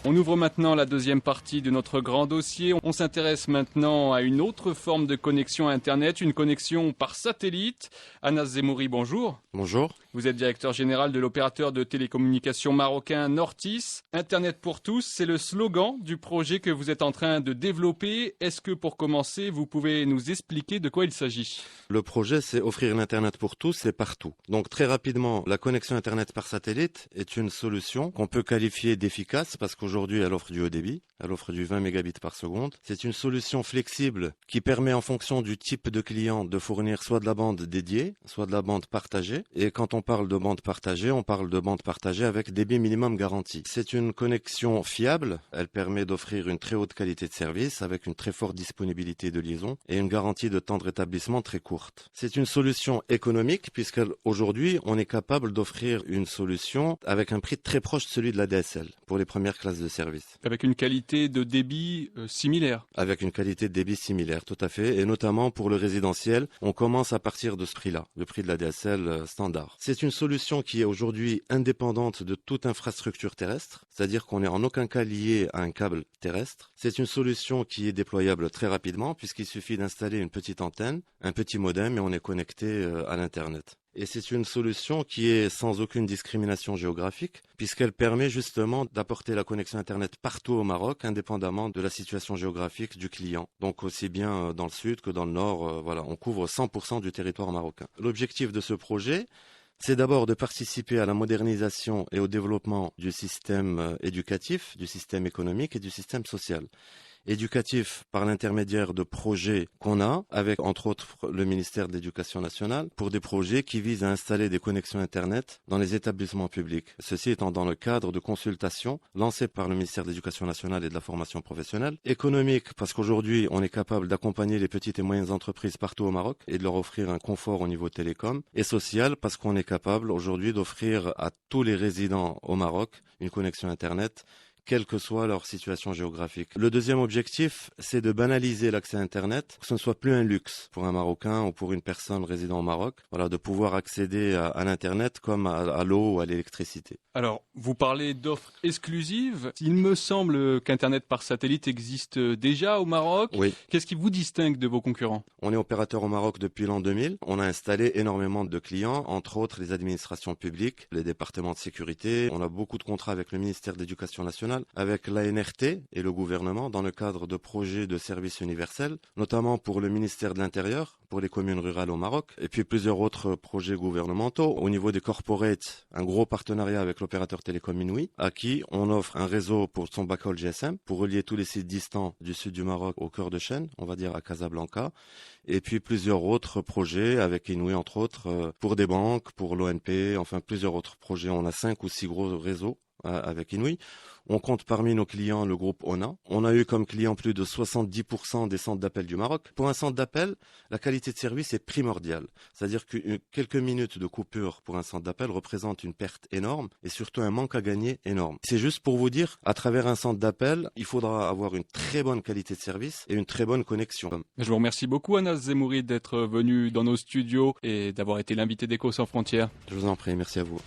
On ouvre maintenant la deuxième partie de notre grand dossier. On s'intéresse maintenant à une autre forme de connexion à Internet, une connexion par satellite. Anas Zemouri, bonjour. Bonjour. Vous êtes directeur général de l'opérateur de télécommunications marocain Nortis. Internet pour tous, c'est le slogan du projet que vous êtes en train de développer. Est-ce que pour commencer, vous pouvez nous expliquer de quoi il s'agit ? Le projet, c'est offrir l'Internet pour tous et partout. Donc très rapidement, la connexion Internet par satellite est une solution qu'on peut qualifier d'efficace parce qu'aujourd'hui, elle offre du haut débit, elle offre du 20 mégabits par seconde. C'est une solution flexible qui permet en fonction du type de client de fournir soit de la bande dédiée, soit de la bande partagée. Et quand on parle de bande partagée, on parle de bande partagée avec débit minimum garanti. C'est une connexion fiable, elle permet d'offrir une très haute qualité de service avec une très forte disponibilité de liaison et une garantie de temps de rétablissement très courte. C'est une solution économique puisqu'aujourd'hui, on est capable d'offrir une solution avec un prix très proche de celui de la DSL pour les premières classes de service. Avec une qualité de débit similaire. Avec une qualité de débit similaire, tout à fait. Et notamment pour le résidentiel, on commence à partir de ce prix-là, le prix de la DSL standard. C'est une solution qui est aujourd'hui indépendante de toute infrastructure terrestre, c'est-à-dire qu'on n'est en aucun cas lié à un câble terrestre. C'est une solution qui est déployable très rapidement puisqu'il suffit d'installer une petite antenne, un petit modem et on est connecté à l'Internet. Et c'est une solution qui est sans aucune discrimination géographique, puisqu'elle permet justement d'apporter la connexion Internet partout au Maroc, indépendamment de la situation géographique du client. Donc aussi bien dans le sud que dans le nord, voilà, on couvre 100% du territoire marocain. L'objectif de ce projet, c'est d'abord de participer à la modernisation et au développement du système éducatif, du système économique et du système social. Éducatif par l'intermédiaire de projets qu'on a avec entre autres le ministère de l'Éducation nationale pour des projets qui visent à installer des connexions Internet dans les établissements publics. Ceci étant dans le cadre de consultations lancées par le ministère de l'Éducation nationale et de la formation professionnelle. Économique parce qu'aujourd'hui on est capable d'accompagner les petites et moyennes entreprises partout au Maroc et de leur offrir un confort au niveau télécom. Et social parce qu'on est capable aujourd'hui d'offrir à tous les résidents au Maroc une connexion Internet quelle que soit leur situation géographique. Le deuxième objectif, c'est de banaliser l'accès à Internet, que ce ne soit plus un luxe pour un Marocain ou pour une personne résidant au Maroc, voilà, de pouvoir accéder à l'Internet comme à l'eau ou à l'électricité. Alors, vous parlez d'offres exclusives. Il me semble qu'Internet par satellite existe déjà au Maroc. Oui. Qu'est-ce qui vous distingue de vos concurrents ? On est opérateur au Maroc depuis l'an 2000. On a installé énormément de clients, entre autres les administrations publiques, les départements de sécurité. On a beaucoup de contrats avec le ministère de l'Éducation nationale, avec l'ANRT et le gouvernement dans le cadre de projets de services universels, notamment pour le ministère de l'Intérieur, pour les communes rurales au Maroc, et puis plusieurs autres projets gouvernementaux. Au niveau des corporates, un gros partenariat avec l'opérateur télécom Inouï, à qui on offre un réseau pour son backhaul GSM, pour relier tous les sites distants du sud du Maroc au cœur de chaîne, on va dire à Casablanca, et puis plusieurs autres projets avec Inouï, entre autres, pour des banques, pour l'ONP, enfin plusieurs autres projets. On a 5 ou 6 gros réseaux avec Inouï. On compte parmi nos clients le groupe ONA. On a eu comme client plus de 70% des centres d'appel du Maroc. Pour un centre d'appel, la qualité de service est primordiale. C'est-à-dire que quelques minutes de coupure pour un centre d'appel représentent une perte énorme et surtout un manque à gagner énorme. C'est juste pour vous dire, à travers un centre d'appel, il faudra avoir une très bonne qualité de service et une très bonne connexion. Je vous remercie beaucoup, Anas Zemouri, d'être venu dans nos studios et d'avoir été l'invité d'Écho sans frontières. Je vous en prie, merci à vous.